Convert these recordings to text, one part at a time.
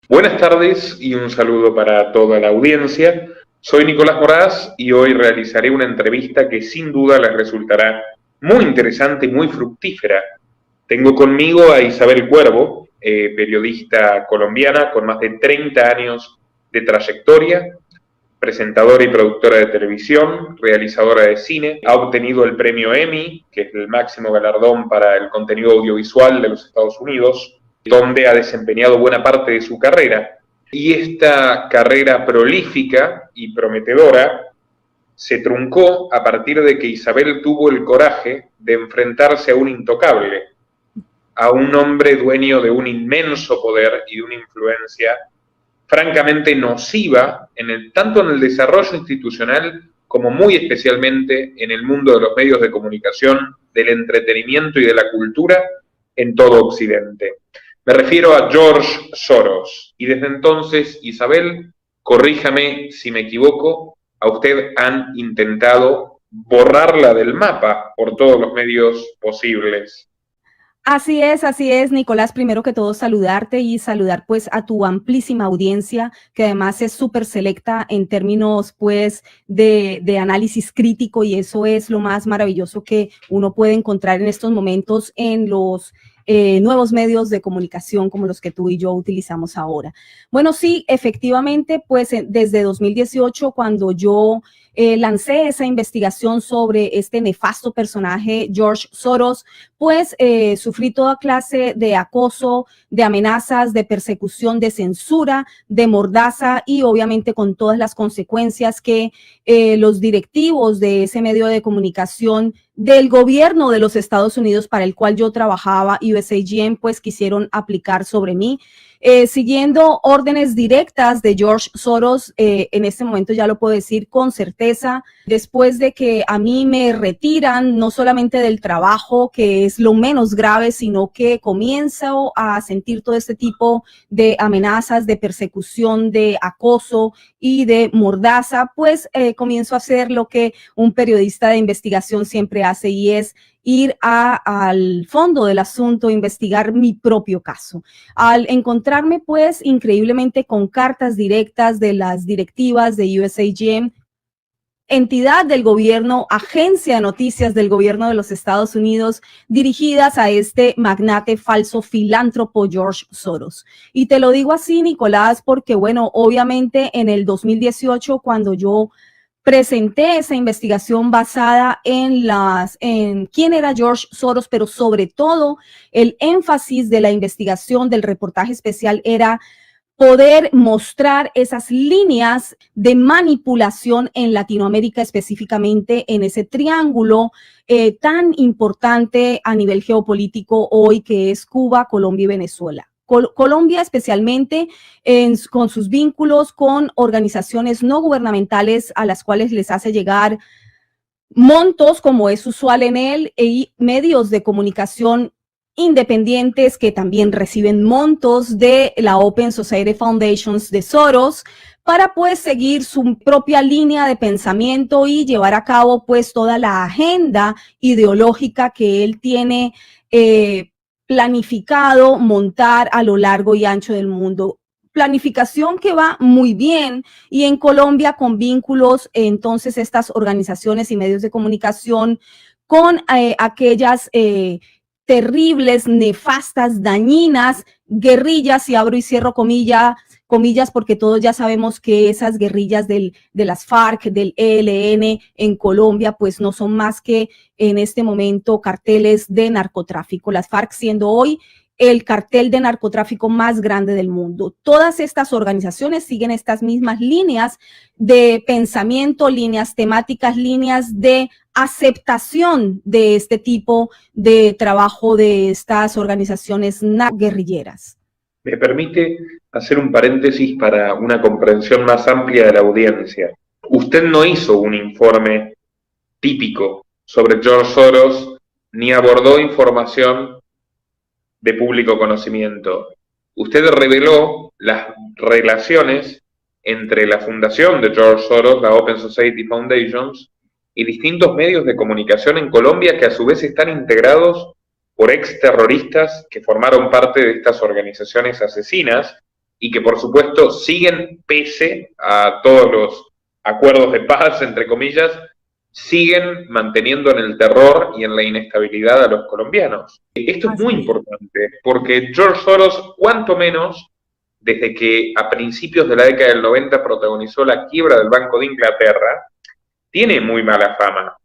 Buenas tardes y un saludo para toda la audiencia. Soy Nicolás Moraz y hoy realizaré una entrevista que sin duda les resultará muy interesante y muy fructífera. Tengo conmigo a Isabel Cuervo, periodista colombiana con más de 30 años de trayectoria, presentadora y productora de televisión, realizadora de cine. Ha obtenido el premio Emmy, que es el máximo galardón para el contenido audiovisual de los Estados Unidos, donde ha desempeñado buena parte de su carrera. Y esta carrera prolífica y prometedora se truncó a partir de que Isabel tuvo el coraje de enfrentarse a un intocable, a un hombre dueño de un inmenso poder y de una influencia francamente nociva, tanto en el desarrollo institucional como muy especialmente en el mundo de los medios de comunicación, del entretenimiento y de la cultura en todo Occidente. Me refiero a George Soros. Y desde entonces, Isabel, corríjame si me equivoco, a usted han intentado borrarla del mapa por todos los medios posibles. Así es, Nicolás. Primero que todo, saludarte y saludar pues a tu amplísima audiencia, que además es súper selecta en términos pues de análisis crítico, y eso es lo más maravilloso que uno puede encontrar en estos momentos en los nuevos medios de comunicación como los que tú y yo utilizamos ahora. Bueno, sí, efectivamente, pues desde 2018, cuando yo lancé esa investigación sobre este nefasto personaje, George Soros, pues sufrí toda clase de acoso, de amenazas, de persecución, de censura, de mordaza, y obviamente con todas las consecuencias que los directivos de ese medio de comunicación del gobierno de los Estados Unidos para el cual yo trabajaba, USAGM, pues quisieron aplicar sobre mí. Siguiendo órdenes directas de George Soros, en este momento ya lo puedo decir con certeza, después de que a mí me retiran no solamente del trabajo, que es lo menos grave, sino que comienzo a sentir todo este tipo de amenazas, de persecución, de acoso y de mordaza, pues comienzo a hacer lo que un periodista de investigación siempre hace, y es ir al fondo del asunto, investigar mi propio caso. Al encontrarme pues increíblemente con cartas directas de las directivas de USAGM, entidad del gobierno, agencia de noticias del gobierno de los Estados Unidos, dirigidas a este magnate falso filántropo George Soros. Y te lo digo así, Nicolás, porque bueno, obviamente en el 2018, cuando yo presenté esa investigación basada en quién era George Soros, pero sobre todo el énfasis de la investigación del reportaje especial era poder mostrar esas líneas de manipulación en Latinoamérica, específicamente en ese triángulo tan importante a nivel geopolítico hoy, que es Cuba, Colombia y Venezuela. Colombia especialmente con sus vínculos con organizaciones no gubernamentales a las cuales les hace llegar montos, como es usual en él, y medios de comunicación independientes que también reciben montos de la Open Society Foundations de Soros para pues seguir su propia línea de pensamiento y llevar a cabo pues toda la agenda ideológica que él tiene planificado montar a lo largo y ancho del mundo. Planificación que va muy bien, y en Colombia con vínculos entonces estas organizaciones y medios de comunicación con aquellas terribles, nefastas, dañinas guerrillas, y abro y cierro comillas, porque todos ya sabemos que esas guerrillas de las FARC, del ELN en Colombia, pues no son más que en este momento carteles de narcotráfico. Las FARC siendo hoy el cartel de narcotráfico más grande del mundo. Todas estas organizaciones siguen estas mismas líneas de pensamiento, líneas temáticas, líneas de aceptación de este tipo de trabajo de estas organizaciones guerrilleras. Me permite hacer un paréntesis para una comprensión más amplia de la audiencia. Usted no hizo un informe típico sobre George Soros, ni abordó información de público conocimiento. Usted reveló las relaciones entre la fundación de George Soros, la Open Society Foundations, y distintos medios de comunicación en Colombia que a su vez están integrados por exterroristas que formaron parte de estas organizaciones asesinas y que por supuesto siguen, pese a todos los acuerdos de paz, entre comillas, siguen manteniendo en el terror y en la inestabilidad a los colombianos. Esto es muy importante, porque George Soros, cuanto menos, desde que a principios de la década del 90 protagonizó la quiebra del Banco de Inglaterra, tiene muy mala fama.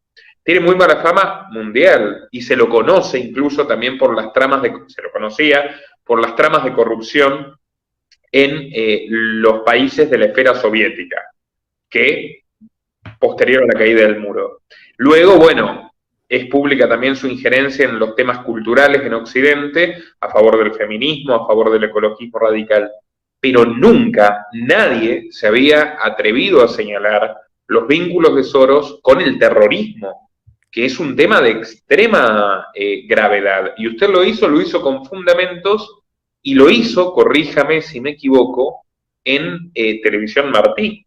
Tiene muy mala fama mundial y se lo conoce incluso también por las tramas se lo conocía por las tramas de corrupción en los países de la esfera soviética, que posterior a la caída del muro. Luego, bueno, es pública también su injerencia en los temas culturales en Occidente, a favor del feminismo, a favor del ecologismo radical, pero nunca nadie se había atrevido a señalar los vínculos de Soros con el terrorismo, que es un tema de extrema gravedad. Y usted lo hizo con fundamentos, y lo hizo, corríjame si me equivoco, en Televisión Martí.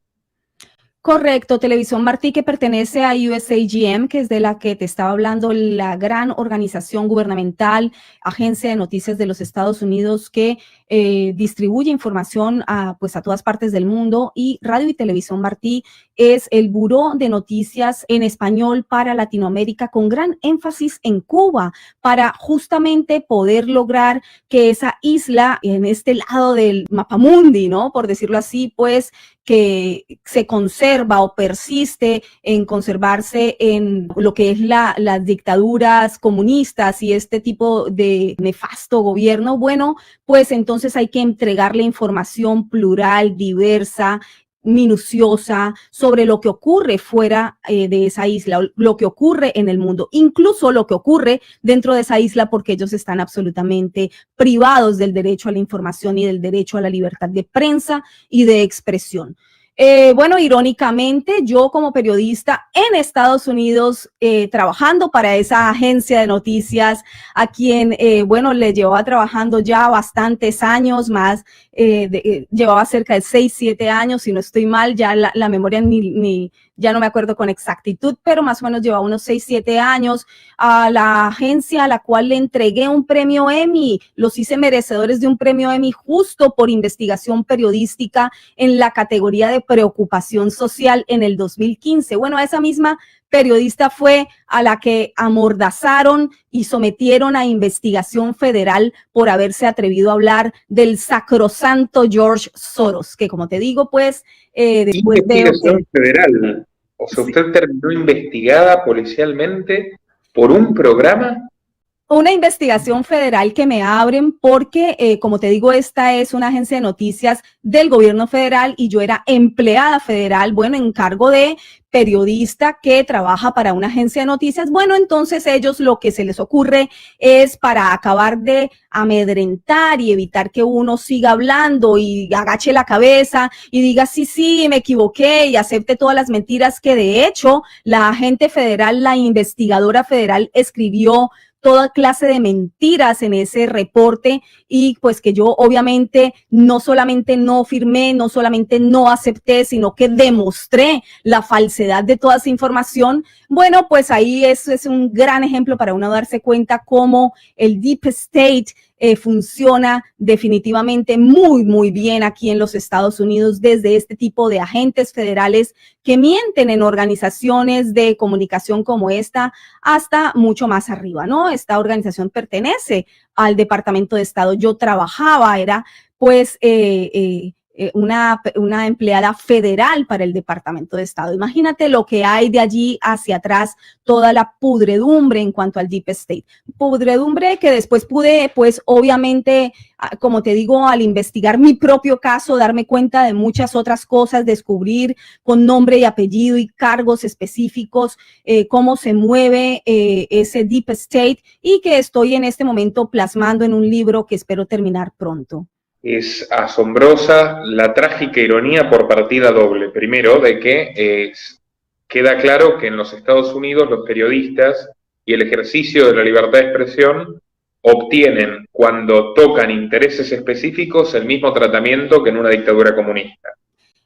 Correcto, Televisión Martí, que pertenece a USAGM, que es de la que te estaba hablando, la gran organización gubernamental, agencia de noticias de los Estados Unidos que distribuye información pues a todas partes del mundo, y Radio y Televisión Martí es el buró de noticias en español para Latinoamérica, con gran énfasis en Cuba, para justamente poder lograr que esa isla en este lado del mapamundi, ¿no? Por decirlo así, pues que se conserva o persiste en conservarse en lo que es las dictaduras comunistas y este tipo de nefasto gobierno, bueno, pues entonces hay que entregarle información plural, diversa, minuciosa sobre lo que ocurre fuera de esa isla, lo que ocurre en el mundo, incluso lo que ocurre dentro de esa isla, porque ellos están absolutamente privados del derecho a la información y del derecho a la libertad de prensa y de expresión. Bueno, irónicamente, yo como periodista en Estados Unidos, trabajando para esa agencia de noticias, a quien, bueno, le llevaba trabajando ya bastantes años más, llevaba cerca de 6, 7 años, si no estoy mal, ya la memoria ya no me acuerdo con exactitud, pero más o menos llevaba unos 6, 7 años, a la agencia a la cual le entregué un premio Emmy, los hice merecedores de un premio Emmy justo por investigación periodística en la categoría de preocupación social en el 2015. Bueno, a esa misma periodista fue a la que amordazaron y sometieron a investigación federal por haberse atrevido a hablar del sacrosanto George Soros, que como te digo, pues después investigación federal. O sea, usted terminó investigada policialmente por un programa. Una investigación federal que me abren porque, como te digo, esta es una agencia de noticias del gobierno federal y yo era empleada federal, bueno, en cargo de periodista que trabaja para una agencia de noticias. Bueno, entonces ellos lo que se les ocurre es, para acabar de amedrentar y evitar que uno siga hablando y agache la cabeza y diga sí, sí, me equivoqué y acepte todas las mentiras, que de hecho la agente federal, la investigadora federal, escribió toda clase de mentiras en ese reporte, y pues que yo obviamente no solamente no firmé, no solamente no acepté, sino que demostré la falsedad de toda esa información. Bueno, pues ahí eso es un gran ejemplo para uno darse cuenta cómo el Deep State funciona definitivamente muy, muy bien aquí en los Estados Unidos, desde este tipo de agentes federales que mienten en organizaciones de comunicación como esta hasta mucho más arriba, ¿no? Esta organización pertenece al Departamento de Estado. Yo trabajaba, era pues una empleada federal para el Departamento de Estado. Imagínate lo que hay de allí hacia atrás, toda la pudredumbre en cuanto al Deep State. Pudredumbre que después pude, pues obviamente, como te digo, al investigar mi propio caso, darme cuenta de muchas otras cosas, descubrir con nombre y apellido y cargos específicos cómo se mueve ese Deep State, y que estoy en este momento plasmando en un libro que espero terminar pronto. Es asombrosa la trágica ironía por partida doble. Primero, de que queda claro que en los Estados Unidos los periodistas y el ejercicio de la libertad de expresión obtienen, cuando tocan intereses específicos, el mismo tratamiento que en una dictadura comunista.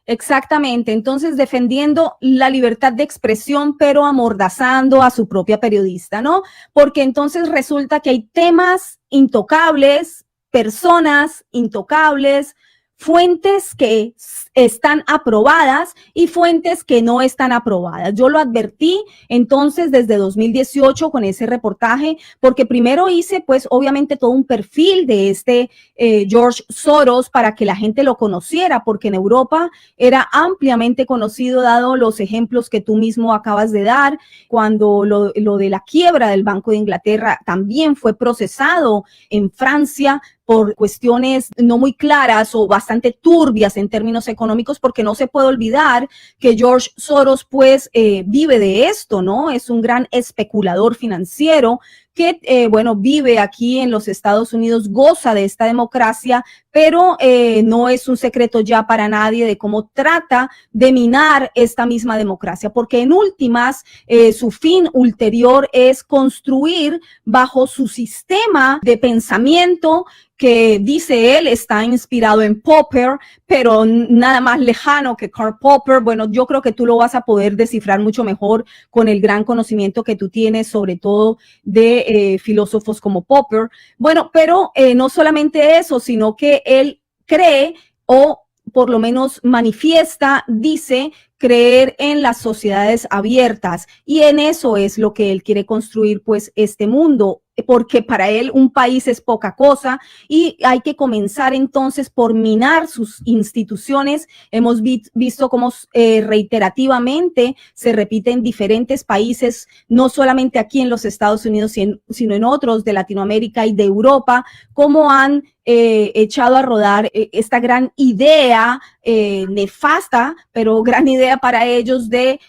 Exactamente, entonces defendiendo la libertad de expresión, pero amordazando a su propia periodista, ¿no? Porque entonces resulta que hay temas intocables, personas intocables, fuentes que están aprobadas y fuentes que no están aprobadas. Yo lo advertí entonces desde 2018 con ese reportaje, porque primero hice pues obviamente todo un perfil de este George Soros para que la gente lo conociera, porque en Europa era ampliamente conocido dado los ejemplos que tú mismo acabas de dar, cuando lo de la quiebra del Banco de Inglaterra también fue procesado en Francia por cuestiones no muy claras o bastante turbias en términos económicos, porque no se puede olvidar que George Soros pues vive de esto, ¿no? Es un gran especulador financiero que, bueno, vive aquí en los Estados Unidos, goza de esta democracia, pero no es un secreto ya para nadie de cómo trata de minar esta misma democracia, porque en últimas su fin ulterior es construir bajo su sistema de pensamiento que dice él está inspirado en Popper, pero nada más lejano que Karl Popper. Bueno, yo creo que tú lo vas a poder descifrar mucho mejor con el gran conocimiento que tú tienes, sobre todo de filósofos como Popper. Bueno, pero no solamente eso, sino que él cree o por lo menos manifiesta, dice creer en las sociedades abiertas, y en eso es lo que él quiere construir pues este mundo, porque para él un país es poca cosa y hay que comenzar entonces por minar sus instituciones. Hemos visto cómo reiterativamente se repite en diferentes países, no solamente aquí en los Estados Unidos, sino en otros de Latinoamérica y de Europa, cómo han echado a rodar esta gran idea nefasta, pero gran idea para ellos de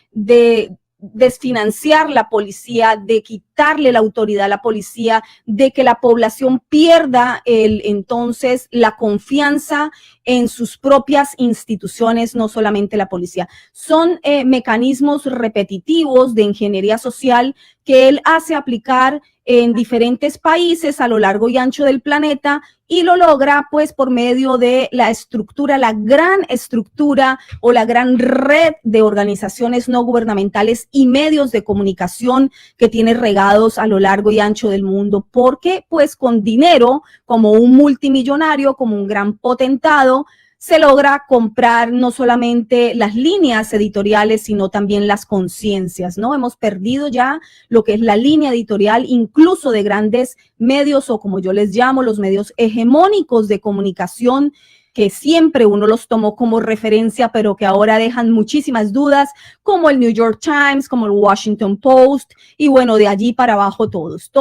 desfinanciar la policía, de quitarle la autoridad a la policía, de que la población pierda entonces la confianza en sus propias instituciones, no solamente la policía. Son mecanismos repetitivos de ingeniería social que él hace aplicar en diferentes países a lo largo y ancho del planeta, y lo logra pues por medio de la estructura, la gran estructura o la gran red de organizaciones no gubernamentales y medios de comunicación que tiene regados a lo largo y ancho del mundo, porque pues con dinero, como un multimillonario, como un gran potentado, se logra comprar no solamente las líneas editoriales, sino también las conciencias, ¿no? Hemos perdido ya lo que es la línea editorial, incluso de grandes medios, o como yo les llamo, los medios hegemónicos de comunicación, que siempre uno los tomó como referencia, pero que ahora dejan muchísimas dudas, como el New York Times, como el Washington Post, y bueno, de allí para abajo todos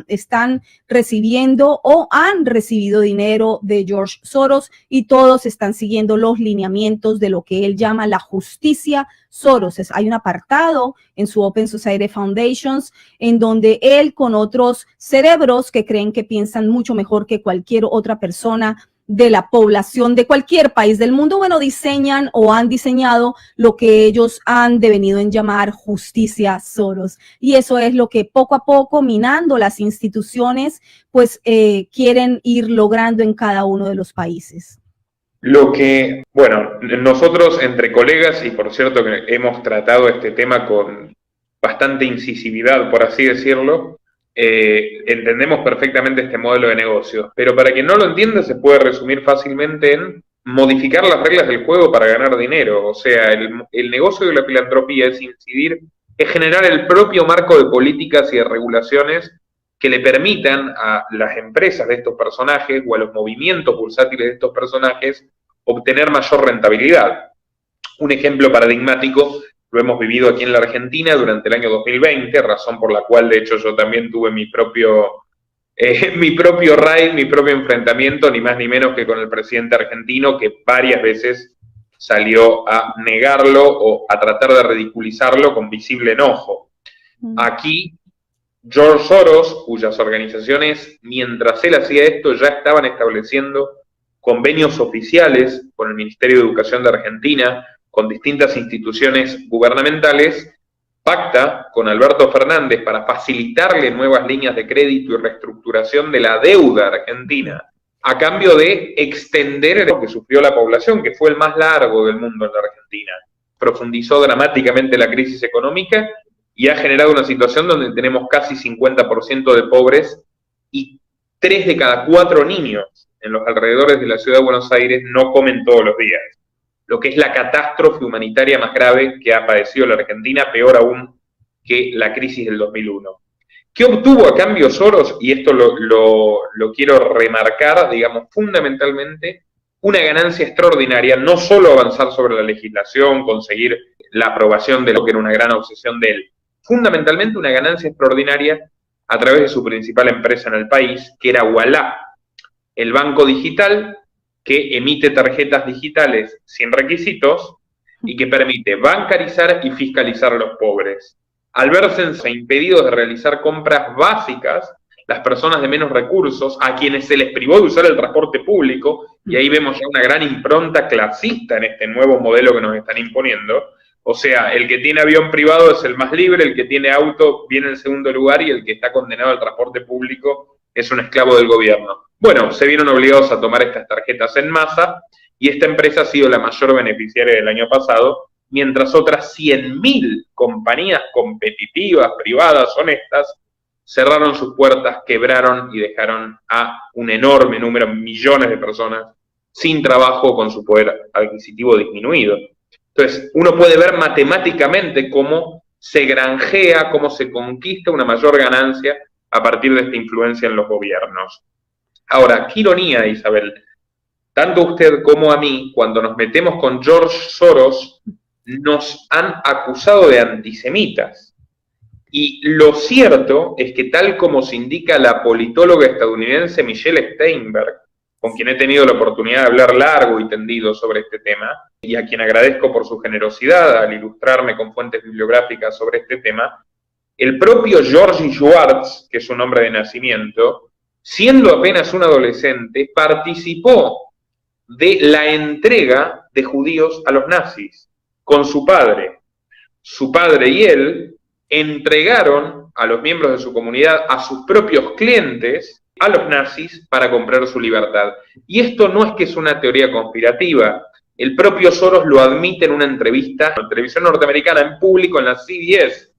están recibiendo o han recibido dinero de George Soros, y todos están siguiendo los lineamientos de lo que él llama la justicia Soros. Hay un apartado en su Open Society Foundations en donde él, con otros cerebros que creen que piensan mucho mejor que cualquier otra persona de la población de cualquier país del mundo, bueno, diseñan o han diseñado lo que ellos han devenido en llamar justicia Soros. Y eso es lo que poco a poco, minando las instituciones, pues quieren ir logrando en cada uno de los países. Lo que, bueno, nosotros entre colegas, y por cierto que hemos tratado este tema con bastante incisividad, por así decirlo, entendemos perfectamente este modelo de negocio, pero para quien no lo entienda se puede resumir fácilmente en modificar las reglas del juego para ganar dinero. O sea, el negocio de la filantropía es generar el propio marco de políticas y de regulaciones que le permitan a las empresas de estos personajes o a los movimientos bursátiles de estos personajes obtener mayor rentabilidad. Un ejemplo paradigmático lo hemos vivido aquí en la Argentina durante el año 2020, razón por la cual, de hecho, yo también tuve mi propio raid, mi propio enfrentamiento, ni más ni menos que con el presidente argentino, que varias veces salió a negarlo o a tratar de ridiculizarlo con visible enojo. Aquí, George Soros, cuyas organizaciones, mientras él hacía esto, ya estaban estableciendo convenios oficiales con el Ministerio de Educación de Argentina, con distintas instituciones gubernamentales, pacta con Alberto Fernández para facilitarle nuevas líneas de crédito y reestructuración de la deuda argentina, a cambio de extender el que sufrió la población, que fue el más largo del mundo en la Argentina. Profundizó dramáticamente la crisis económica y ha generado una situación donde tenemos casi 50% de pobres y 3 de cada 4 niños en los alrededores de la ciudad de Buenos Aires no comen todos los días. Lo que es la catástrofe humanitaria más grave que ha padecido la Argentina, peor aún que la crisis del 2001. ¿Qué obtuvo a cambio Soros? Y esto lo quiero remarcar, digamos, fundamentalmente, una ganancia extraordinaria, no solo avanzar sobre la legislación, conseguir la aprobación de lo que era una gran obsesión de él, fundamentalmente una ganancia extraordinaria a través de su principal empresa en el país, que era Ualá, el banco digital que emite tarjetas digitales sin requisitos y que permite bancarizar y fiscalizar a los pobres. Al verse impedidos de realizar compras básicas, las personas de menos recursos, a quienes se les privó de usar el transporte público, y ahí vemos ya una gran impronta clasista en este nuevo modelo que nos están imponiendo. O sea, el que tiene avión privado es el más libre, el que tiene auto viene en segundo lugar y el que está condenado al transporte público es un esclavo del gobierno. Bueno, se vieron obligados a tomar estas tarjetas en masa y esta empresa ha sido la mayor beneficiaria del año pasado, mientras otras 100.000 compañías competitivas, privadas, honestas, cerraron sus puertas, quebraron y dejaron a un enorme número, millones de personas, sin trabajo, con su poder adquisitivo disminuido. Entonces, uno puede ver matemáticamente cómo se granjea, cómo se conquista una mayor ganancia a partir de esta influencia en los gobiernos. Ahora, qué ironía, Isabel, tanto usted como a mí, cuando nos metemos con George Soros, nos han acusado de antisemitas. Y lo cierto es que tal como se indica la politóloga estadounidense Michelle Steinberg, con quien he tenido la oportunidad de hablar largo y tendido sobre este tema, y a quien agradezco por su generosidad al ilustrarme con fuentes bibliográficas sobre este tema, el propio Georgi Schwartz, que es su nombre de nacimiento, siendo apenas un adolescente, participó de la entrega de judíos a los nazis con su padre. Su padre y él entregaron a los miembros de su comunidad, a sus propios clientes, a los nazis para comprar su libertad. Y esto no es que es una teoría conspirativa. El propio Soros lo admite en una entrevista en la televisión norteamericana, en público, en la CBS.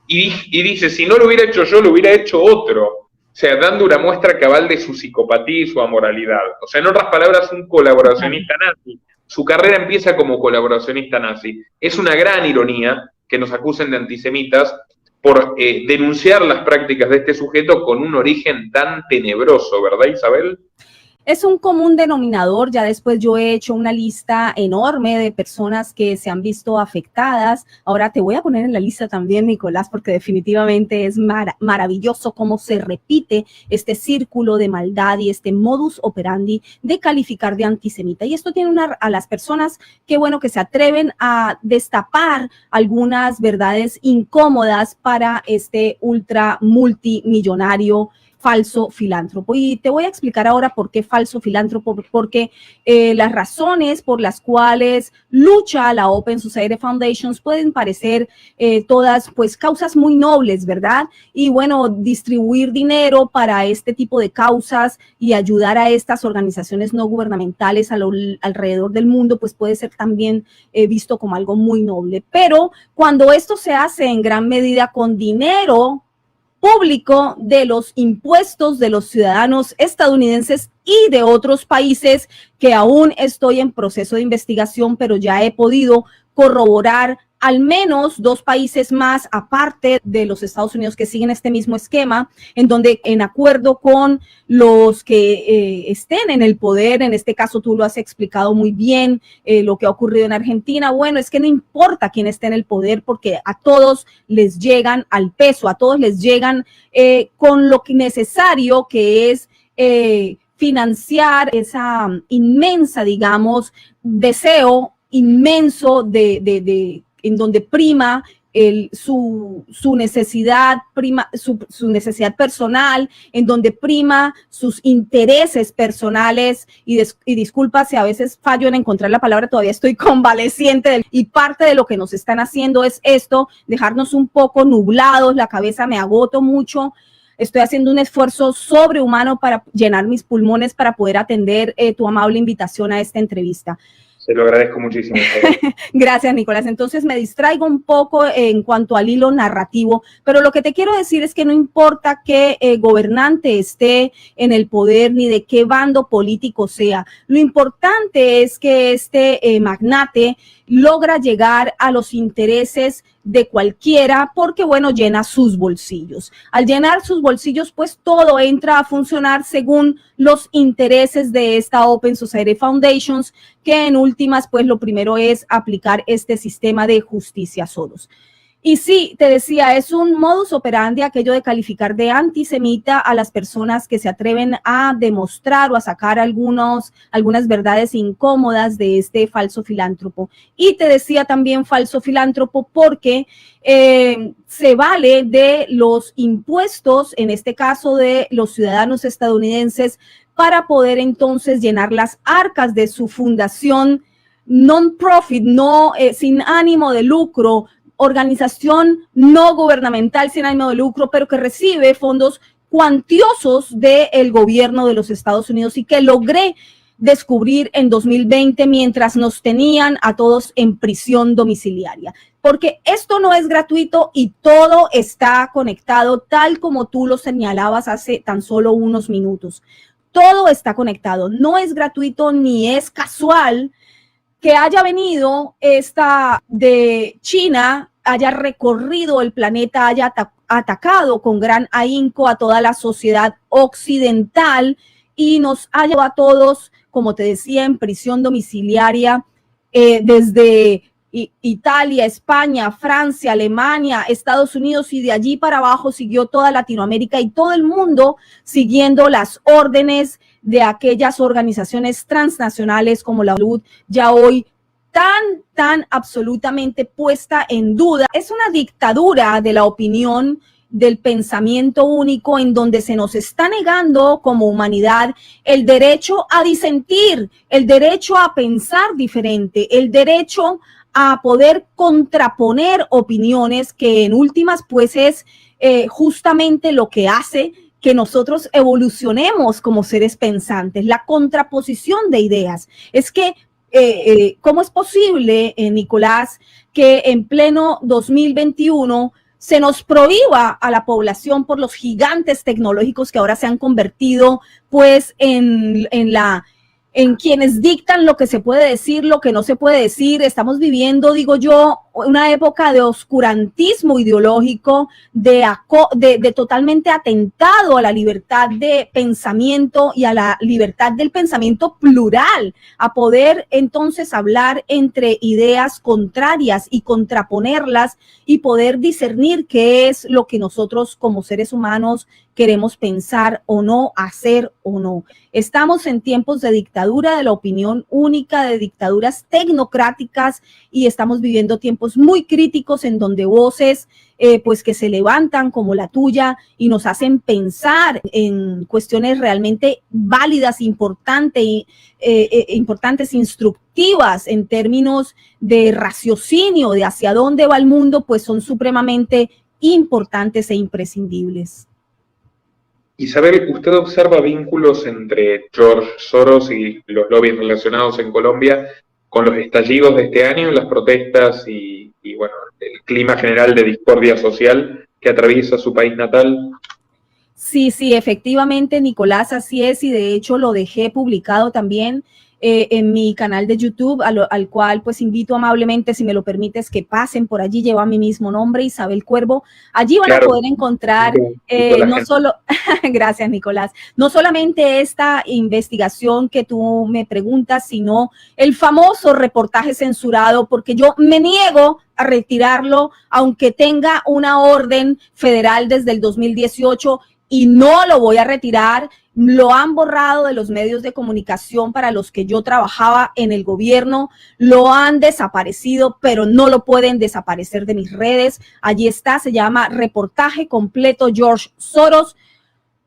Y dice, si no lo hubiera hecho yo, lo hubiera hecho otro. O sea, dando una muestra cabal de su psicopatía y su amoralidad. O sea, en otras palabras, un colaboracionista nazi. Su carrera empieza como colaboracionista nazi. Es una gran ironía que nos acusen de antisemitas por denunciar las prácticas de este sujeto con un origen tan tenebroso, ¿verdad, Isabel? Es un común denominador. Ya después yo he hecho una lista enorme de personas que se han visto afectadas. Ahora te voy a poner en la lista también, Nicolás, porque definitivamente es maravilloso cómo se repite este círculo de maldad y este modus operandi de calificar de antisemita. Y esto tiene a las personas, qué bueno que se atreven a destapar algunas verdades incómodas para este ultra multimillonario falso filántropo. Y te voy a explicar ahora por qué falso filántropo, porque las razones por las cuales lucha la Open Society Foundations pueden parecer todas pues causas muy nobles, ¿verdad? Y bueno, distribuir dinero para este tipo de causas y ayudar a estas organizaciones no gubernamentales alrededor del mundo, pues puede ser también visto como algo muy noble. Pero cuando esto se hace en gran medida con dinero público de los impuestos de los ciudadanos estadounidenses y de otros países que aún estoy en proceso de investigación, pero ya he podido corroborar al menos 2 países más, aparte de los Estados Unidos, que siguen este mismo esquema, en donde en acuerdo con los que estén en el poder, en este caso tú lo has explicado muy bien, lo que ha ocurrido en Argentina, bueno, es que no importa quién esté en el poder, porque a todos les llegan al peso, a todos les llegan con lo necesario que es financiar esa inmensa, digamos, deseo inmenso en donde prima su necesidad, su necesidad personal, en donde prima sus intereses personales, y disculpa si a veces fallo en encontrar la palabra, todavía estoy convaleciente, y parte de lo que nos están haciendo es esto, dejarnos un poco nublados, la cabeza, me agoto mucho. Estoy haciendo un esfuerzo sobrehumano para llenar mis pulmones para poder atender tu amable invitación a esta entrevista. Se lo agradezco muchísimo. Gracias, Nicolás. Entonces me distraigo un poco en cuanto al hilo narrativo, pero lo que te quiero decir es que no importa qué gobernante esté en el poder ni de qué bando político sea, lo importante es que este magnate logra llegar a los intereses de cualquiera porque, bueno, llena sus bolsillos. Al llenar sus bolsillos, pues todo entra a funcionar según los intereses de esta Open Society Foundations, que en últimas, pues lo primero es aplicar este sistema de justicia Soros. Y sí, te decía, es un modus operandi aquello de calificar de antisemita a las personas que se atreven a demostrar o a sacar algunas verdades incómodas de este falso filántropo. Y te decía también falso filántropo porque se vale de los impuestos, en este caso de los ciudadanos estadounidenses, para poder entonces llenar las arcas de su fundación non-profit, sin ánimo de lucro, organización no gubernamental sin ánimo de lucro, pero que recibe fondos cuantiosos del gobierno de los Estados Unidos y que logré descubrir en 2020 mientras nos tenían a todos en prisión domiciliaria. Porque esto no es gratuito y todo está conectado tal como tú lo señalabas hace tan solo unos minutos. Todo está conectado, no es gratuito ni es casual que haya venido esta de China, haya recorrido el planeta, haya atacado con gran ahínco a toda la sociedad occidental y nos haya llevado a todos, como te decía, en prisión domiciliaria desde Italia, España, Francia, Alemania, Estados Unidos, y de allí para abajo siguió toda Latinoamérica y todo el mundo siguiendo las órdenes de aquellas organizaciones transnacionales como la ONU, ya hoy tan absolutamente puesta en duda. Es una dictadura de la opinión, del pensamiento único, en donde se nos está negando como humanidad el derecho a disentir, el derecho a pensar diferente, el derecho a poder contraponer opiniones, que en últimas pues es justamente lo que hace que nosotros evolucionemos como seres pensantes, la contraposición de ideas. Es que, ¿cómo es posible, Nicolás, que en pleno 2021 se nos prohíba a la población por los gigantes tecnológicos que ahora se han convertido pues en quienes dictan lo que se puede decir, lo que no se puede decir? Estamos viviendo, digo yo, una época de oscurantismo ideológico, de totalmente atentado a la libertad de pensamiento y a la libertad del pensamiento plural, a poder entonces hablar entre ideas contrarias y contraponerlas y poder discernir qué es lo que nosotros como seres humanos queremos pensar o no, hacer o no. Estamos en tiempos de dictadura de la opinión única, de dictaduras tecnocráticas, y estamos viviendo tiempos muy críticos en donde voces pues que se levantan como la tuya y nos hacen pensar en cuestiones realmente válidas, importantes, instructivas en términos de raciocinio, de hacia dónde va el mundo, pues son supremamente importantes e imprescindibles. Isabel, ¿usted observa vínculos entre George Soros y los lobbies relacionados en Colombia con los estallidos de este año, las protestas y bueno, el clima general de discordia social que atraviesa su país natal? Sí, efectivamente, Nicolás, así es, y de hecho lo dejé publicado también en mi canal de YouTube, al cual pues invito amablemente, si me lo permites, que pasen por allí. Lleva mi mismo nombre, Isabel Cuervo. Allí van a poder encontrar no solo, gracias Nicolás, no solamente esta investigación que tú me preguntas, sino el famoso reportaje censurado, porque yo me niego a retirarlo, aunque tenga una orden federal desde el 2018, y no lo voy a retirar. Lo han borrado de los medios de comunicación para los que yo trabajaba en el gobierno, lo han desaparecido, pero no lo pueden desaparecer de mis redes. Allí está, se llama Reportaje Completo George Soros,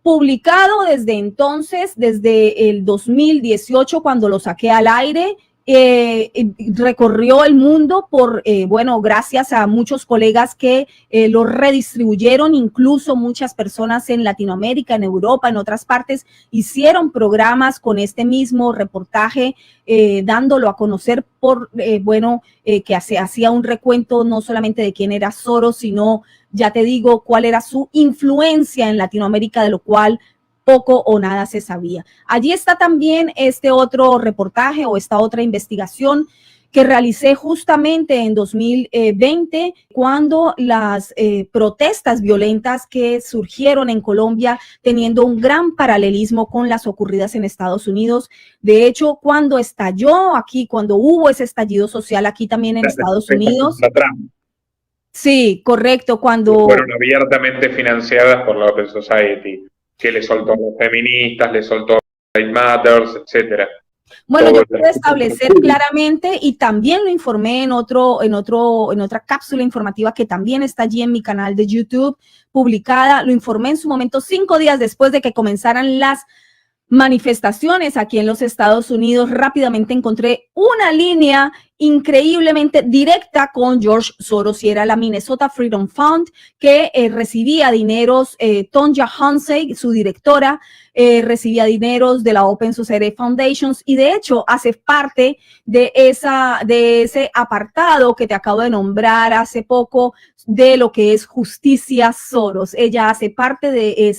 publicado desde entonces, desde el 2018, cuando lo saqué al aire, recorrió el mundo por, bueno, gracias a muchos colegas que lo redistribuyeron, incluso muchas personas en Latinoamérica, en Europa, en otras partes, hicieron programas con este mismo reportaje, dándolo a conocer por, bueno, que hacía un recuento no solamente de quién era Soros, sino, ya te digo, cuál era su influencia en Latinoamérica, de lo cual poco o nada se sabía. Allí está también este otro reportaje o esta otra investigación que realicé justamente en 2020, cuando las protestas violentas que surgieron en Colombia, teniendo un gran paralelismo con las ocurridas en Estados Unidos. De hecho, cuando estalló aquí, cuando hubo ese estallido social aquí también en Estados Unidos. Sí, correcto, cuando fueron abiertamente financiadas por la Open Society, que le soltó a los feministas, le soltó a Right Matters, etcétera. Bueno, yo puedo establecer claramente, y también lo informé en otra cápsula informativa que también está allí en mi canal de YouTube publicada. Lo informé en su momento 5 días después de que comenzaran las manifestaciones aquí en los Estados Unidos. Rápidamente encontré una línea increíblemente directa con George Soros, y era la Minnesota Freedom Fund, que recibía dineros, Tonja Hansey, su directora, recibía dineros de la Open Society Foundations, y de hecho hace parte de ese apartado que te acabo de nombrar hace poco, de lo que es Justicia Soros. Ella hace parte de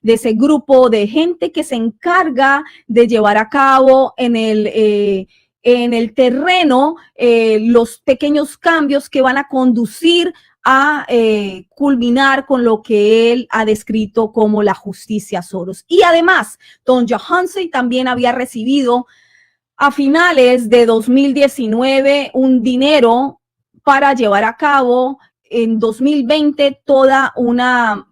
ese grupo de gente que se encarga de llevar a cabo en el terreno los pequeños cambios que van a conducir a culminar con lo que él ha descrito como la justicia Soros. Y además, Tonja Hansey también había recibido a finales de 2019 un dinero para llevar a cabo en 2020 toda una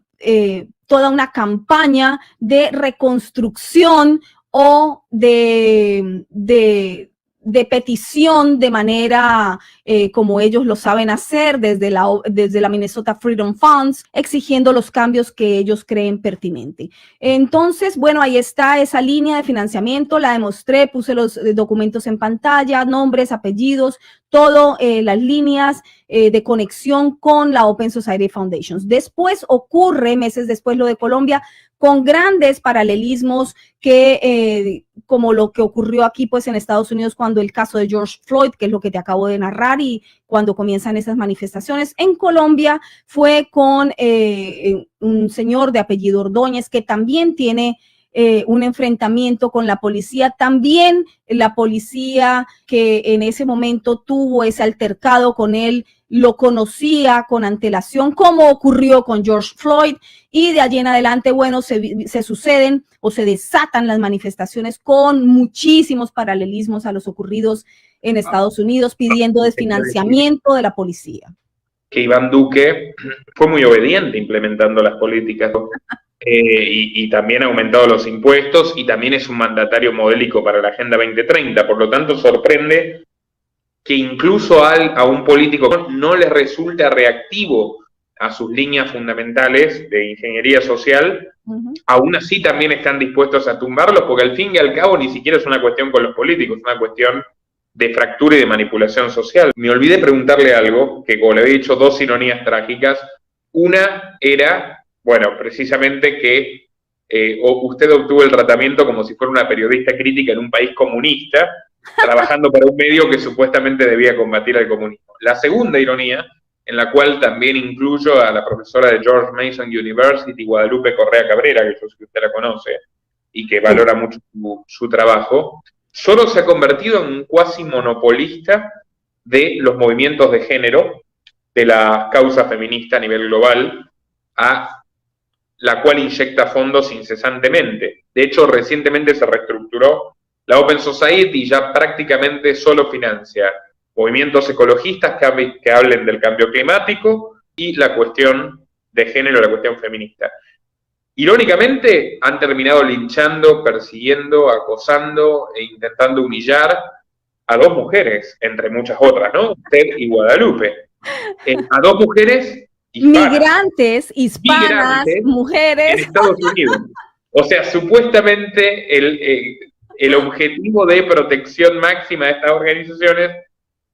campaña de reconstrucción o de petición de manera como ellos lo saben hacer desde la Minnesota Freedom Funds, exigiendo los cambios que ellos creen pertinentes. Entonces, bueno, ahí está esa línea de financiamiento, la demostré, puse los documentos en pantalla, nombres, apellidos, todo las líneas de conexión con la Open Society Foundations. Después ocurre, meses después, lo de Colombia, con grandes paralelismos que, como lo que ocurrió aquí pues en Estados Unidos cuando el caso de George Floyd, que es lo que te acabo de narrar, y cuando comienzan esas manifestaciones. En Colombia fue con un señor de apellido Ordóñez, que también tiene un enfrentamiento con la policía. También la policía que en ese momento tuvo ese altercado con él lo conocía con antelación, como ocurrió con George Floyd, y de allí en adelante, bueno, se suceden o se desatan las manifestaciones con muchísimos paralelismos a los ocurridos en Estados Unidos, pidiendo desfinanciamiento de la policía. Que Iván Duque fue muy obediente implementando las políticas y también ha aumentado los impuestos, y también es un mandatario modélico para la Agenda 2030. Por lo tanto, sorprende que incluso a un político no le resulta reactivo a sus líneas fundamentales de ingeniería social, aún así también están dispuestos a tumbarlos, porque al fin y al cabo ni siquiera es una cuestión con los políticos, es una cuestión de fractura y de manipulación social. Me olvidé preguntarle algo, que como le había dicho, 2 ironías trágicas. Una era, bueno, precisamente que usted obtuvo el tratamiento como si fuera una periodista crítica en un país comunista, trabajando para un medio que supuestamente debía combatir al comunismo. La segunda ironía, en la cual también incluyo a la profesora de George Mason University, Guadalupe Correa Cabrera, que yo sé que usted la conoce y que valora mucho su trabajo, Soros se ha convertido en un cuasi monopolista de los movimientos de género, de la causa feminista a nivel global, a la cual inyecta fondos incesantemente. De hecho, recientemente se reestructuró la Open Society, ya prácticamente solo financia movimientos ecologistas que hablen del cambio climático y la cuestión de género, la cuestión feminista. Irónicamente, han terminado linchando, persiguiendo, acosando e intentando humillar a 2 mujeres, entre muchas otras, ¿no? Usted y Guadalupe. A 2 mujeres hispanas, migrantes, mujeres. En Estados Unidos. O sea, supuestamente el objetivo de protección máxima de estas organizaciones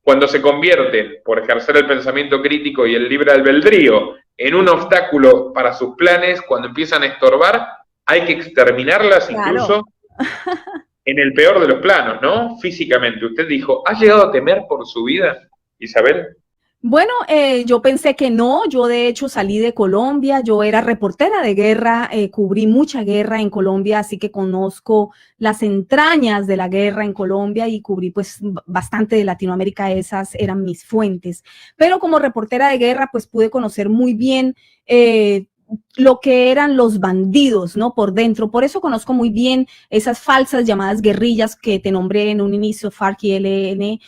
cuando se convierten, por ejercer el pensamiento crítico y el libre albedrío, en un obstáculo para sus planes, cuando empiezan a estorbar, hay que exterminarlas, claro, incluso en el peor de los planos, ¿no? Físicamente. Usted dijo, ¿ha llegado a temer por su vida, Isabel? Bueno, yo pensé que no, yo de hecho salí de Colombia, yo era reportera de guerra, cubrí mucha guerra en Colombia, así que conozco las entrañas de la guerra en Colombia y cubrí pues bastante de Latinoamérica, esas eran mis fuentes. Pero como reportera de guerra pues pude conocer muy bien lo que eran los bandidos, ¿no? Por dentro. Por eso conozco muy bien esas falsas llamadas guerrillas que te nombré en un inicio, FARC y ELN.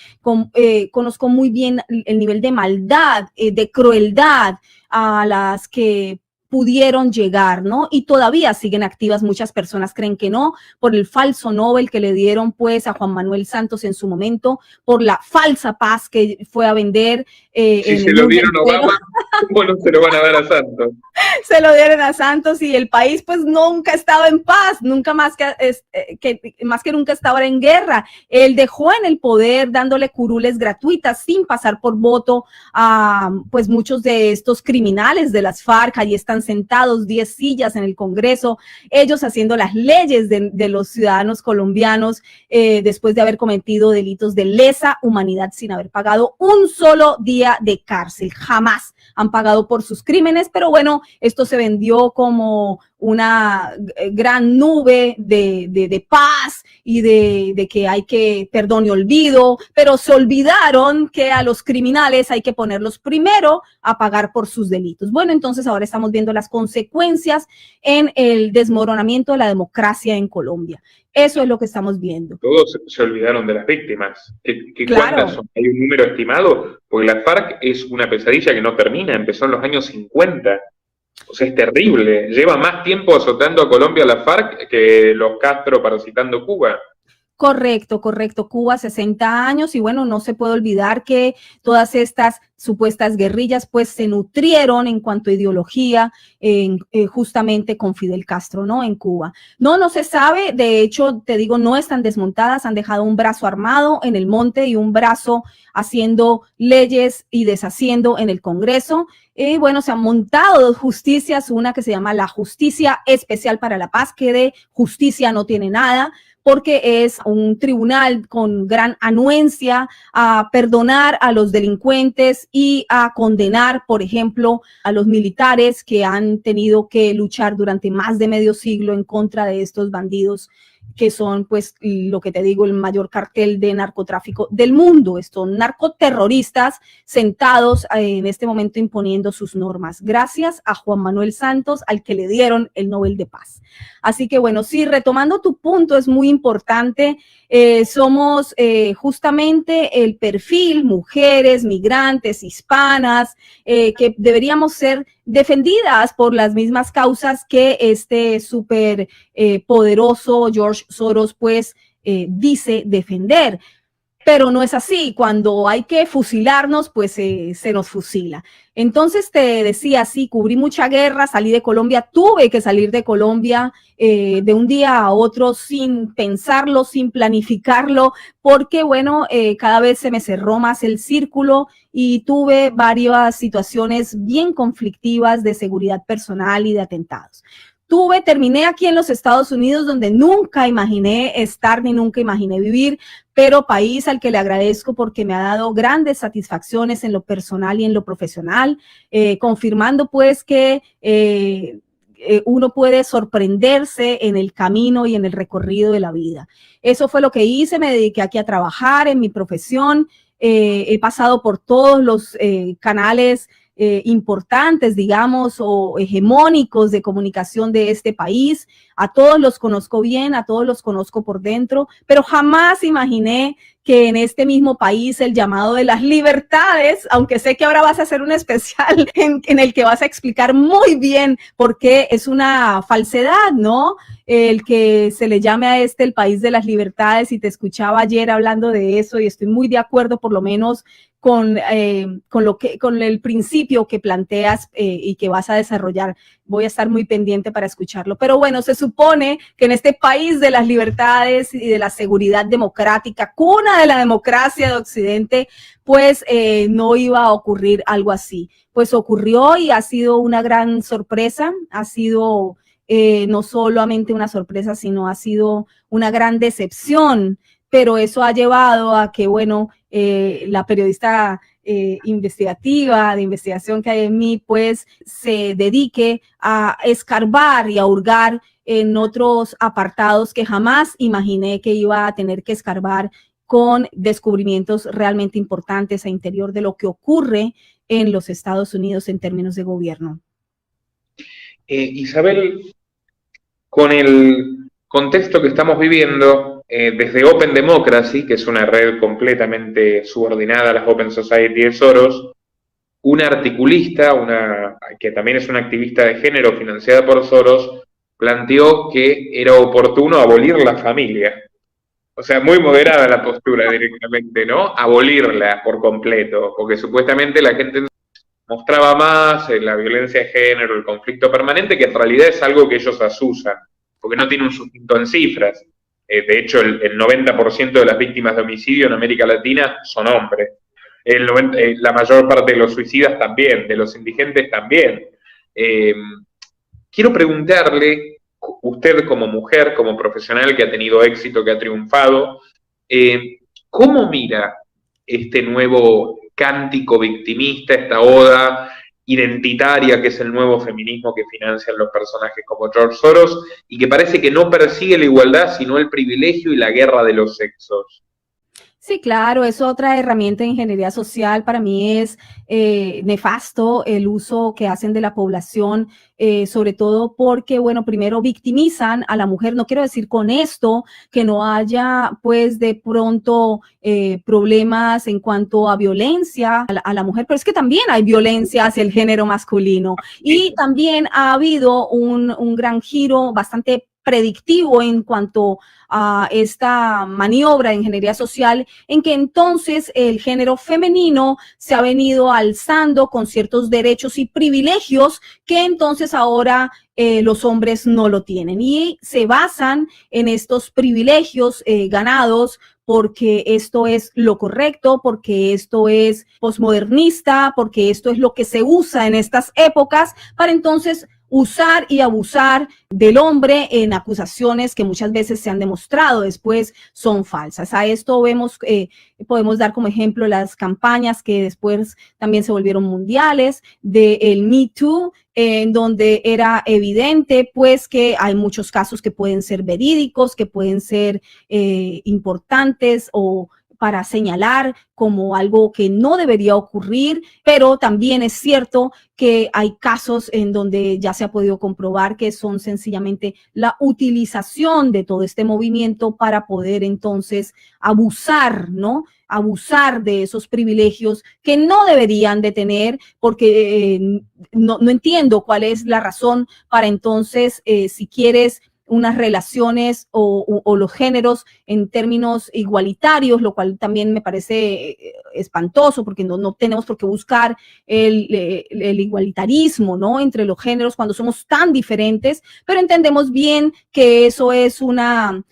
Conozco muy bien el nivel de maldad, de crueldad a las que pudieron llegar, ¿no? Y todavía siguen activas. Muchas personas creen que no, por el falso Nobel que le dieron pues a Juan Manuel Santos en su momento, por la falsa paz que fue a vender. Si se lo dieron a Obama, bueno, se lo van a dar a Santos. Se lo dieron a Santos y el país pues nunca estaba en paz, nunca más que nunca estaba en guerra. Él dejó en el poder dándole curules gratuitas sin pasar por voto a pues muchos de estos criminales de las FARC. Allí están sentados 10 sillas en el Congreso, ellos haciendo las leyes de los ciudadanos colombianos después de haber cometido delitos de lesa humanidad sin haber pagado un solo día de cárcel. Jamás han pagado por sus crímenes, pero bueno, esto se vendió como una gran nube de paz y de que hay que perdón y olvido, pero se olvidaron que a los criminales hay que ponerlos primero a pagar por sus delitos. Bueno, entonces ahora estamos viendo las consecuencias en el desmoronamiento de la democracia en Colombia. Eso es lo que estamos viendo. Todos se olvidaron de las víctimas. Claro. ¿Cuántas son? ¿Hay un número estimado? Porque la FARC es una pesadilla que no termina, empezó en los años 50. O sea, es terrible. Lleva más tiempo azotando a Colombia la FARC que los Castro parasitando Cuba. Correcto, correcto. Cuba, 60 años y bueno, no se puede olvidar que todas estas supuestas guerrillas pues se nutrieron en cuanto a ideología justamente con Fidel Castro, ¿no? En Cuba. No se sabe, de hecho, te digo, no están desmontadas, han dejado un brazo armado en el monte y un brazo haciendo leyes y deshaciendo en el Congreso. Bueno, se han montado dos justicias, una que se llama la Justicia Especial para la Paz, que de justicia no tiene nada, porque es un tribunal con gran anuencia a perdonar a los delincuentes y a condenar, por ejemplo, a los militares que han tenido que luchar durante más de medio siglo en contra de estos bandidos que son, pues, lo que te digo, el mayor cartel de narcotráfico del mundo. Estos narcoterroristas sentados en este momento imponiendo sus normas, gracias a Juan Manuel Santos, al que le dieron el Nobel de Paz. Así que, bueno, sí, retomando tu punto, es muy importante. Somos justamente el perfil, mujeres, migrantes, hispanas, que deberíamos ser defendidas por las mismas causas que este súper poderoso George Soros pues dice defender. Pero no es así, cuando hay que fusilarnos, pues se nos fusila. Entonces te decía, sí, cubrí mucha guerra, salí de Colombia, tuve que salir de Colombia de un día a otro sin pensarlo, sin planificarlo, porque bueno, cada vez se me cerró más el círculo y tuve varias situaciones bien conflictivas de seguridad personal y de atentados. Terminé aquí en los Estados Unidos, donde nunca imaginé estar ni nunca imaginé vivir, pero país al que le agradezco porque me ha dado grandes satisfacciones en lo personal y en lo profesional, confirmando pues que uno puede sorprenderse en el camino y en el recorrido de la vida. Eso fue lo que hice, me dediqué aquí a trabajar en mi profesión, he pasado por todos los canales importantes, digamos, o hegemónicos de comunicación de este país. A todos los conozco bien, a todos los conozco por dentro, pero jamás imaginé que en este mismo país el llamado de las libertades, aunque sé que ahora vas a hacer un especial en el que vas a explicar muy bien por qué es una falsedad, ¿no? El que se le llame a el país de las libertades, y te escuchaba ayer hablando de eso y estoy muy de acuerdo, por lo menos con el principio que planteas y que vas a desarrollar. Voy a estar muy pendiente para escucharlo. Pero bueno, se supone que en este país de las libertades y de la seguridad democrática, cuna de la democracia de Occidente, pues no iba a ocurrir algo así. Pues ocurrió y ha sido una gran sorpresa, ha sido no solamente una sorpresa, sino ha sido una gran decepción, pero eso ha llevado a que, bueno, la periodista investigativa, de investigación que hay en mí, pues se dedique a escarbar y a hurgar en otros apartados que jamás imaginé que iba a tener que escarbar, con descubrimientos realmente importantes a interior de lo que ocurre en los Estados Unidos en términos de gobierno. Isabel, con el contexto que estamos viviendo, desde Open Democracy, que es una red completamente subordinada a las Open Society de Soros, una articulista, que también es una activista de género financiada por Soros, planteó que era oportuno abolir la familia. O sea, muy moderada la postura directamente, ¿no? Abolirla por completo, porque supuestamente la gente mostraba más la violencia de género, el conflicto permanente, que en realidad es algo que ellos asusan, porque no tiene un sustento en cifras. De hecho, el 90% de las víctimas de homicidio en América Latina son hombres. La mayor parte de los suicidas también, de los indigentes también. Quiero preguntarle, usted como mujer, como profesional que ha tenido éxito, que ha triunfado, ¿cómo mira este nuevo cántico victimista, esta oda identitaria que es el nuevo feminismo que financian los personajes como George Soros y que parece que no persigue la igualdad, sino el privilegio y la guerra de los sexos? Sí, claro, es otra herramienta de ingeniería social. Para mí es nefasto el uso que hacen de la población, sobre todo porque, bueno, primero victimizan a la mujer. No quiero decir con esto que no haya, pues, de pronto problemas en cuanto a violencia a la mujer, pero es que también hay violencia hacia el género masculino. Y también ha habido un gran giro bastante predictivo en cuanto a esta maniobra de ingeniería social, en que entonces el género femenino se ha venido alzando con ciertos derechos y privilegios que entonces ahora los hombres no lo tienen, y se basan en estos privilegios ganados porque esto es lo correcto, porque esto es posmodernista, porque esto es lo que se usa en estas épocas para entonces usar y abusar del hombre en acusaciones que muchas veces se han demostrado después son falsas. A esto podemos dar como ejemplo las campañas que después también se volvieron mundiales del Me Too, en donde era evidente pues que hay muchos casos que pueden ser verídicos, que pueden ser importantes o para señalar como algo que no debería ocurrir, pero también es cierto que hay casos en donde ya se ha podido comprobar que son sencillamente la utilización de todo este movimiento para poder entonces abusar, ¿no? Abusar de esos privilegios que no deberían de tener, porque no entiendo cuál es la razón para entonces, si quieres unas relaciones o los géneros en términos igualitarios, lo cual también me parece espantoso, porque no tenemos por qué buscar el igualitarismo, ¿no?, entre los géneros cuando somos tan diferentes, pero entendemos bien que eso es una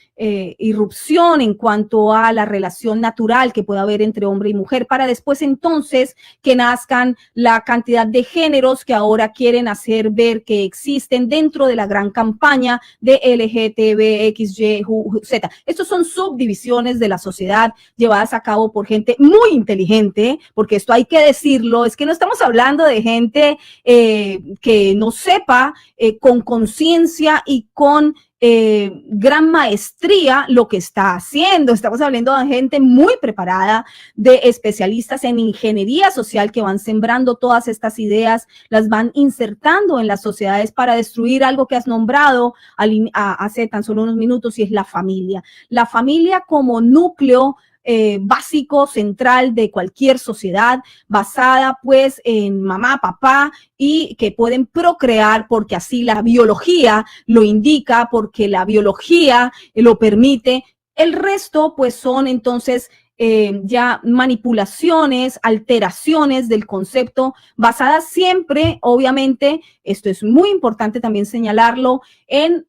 irrupción en cuanto a la relación natural que puede haber entre hombre y mujer, para después entonces que nazcan la cantidad de géneros que ahora quieren hacer ver que existen dentro de la gran campaña de LGTBXY, Z. Estos son subdivisiones de la sociedad llevadas a cabo por gente muy inteligente, porque esto hay que decirlo, es que no estamos hablando de gente que no sepa con conciencia y con gran maestría lo que está haciendo. Estamos hablando de gente muy preparada, de especialistas en ingeniería social que van sembrando todas estas ideas, las van insertando en las sociedades para destruir algo que has nombrado hace tan solo unos minutos, y es la familia. La familia como núcleo básico, central de cualquier sociedad, basada pues en mamá, papá, y que pueden procrear porque así la biología lo indica, porque la biología lo permite. El resto pues son entonces ya manipulaciones, alteraciones del concepto, basadas siempre, obviamente, esto es muy importante también señalarlo, en